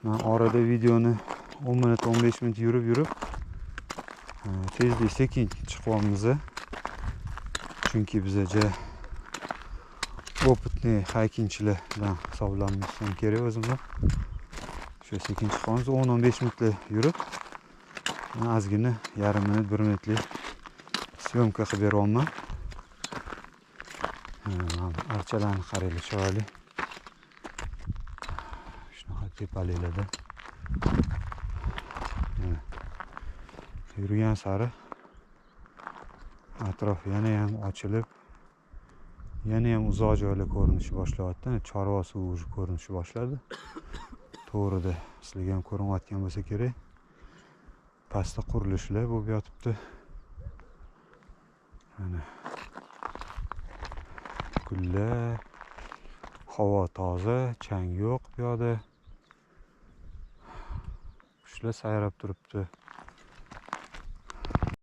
Men orada videoni 10 minut 15 minut yurib tezlik sekin chiqyapmiz. Chunki bizaga opitniy haykingchilar bilan hisoblanishim kerak o'zimda. Shu sekin chiqamiz, 10-15 minutlik yurib, ozgina yarim minut 1 minutlik syomka qilib beryapman. Archalarni qaranglar, chiroyli. Shunaqa tepaliklarda. Yurgan sari atrof yana ham ochilib, yana ham uzoq joylar ko'rinishi boshlayapti. Chorva suvi ko'rinishi boshladi. To'g'rida sizlarga ham ko'rinayotgan bo'lsa kerak. Pastda qurilishlar bo'lib yotibdi. Mana gullar, havo toza, chang yo'q bu yoqda. Qushlar sayrab turibdi.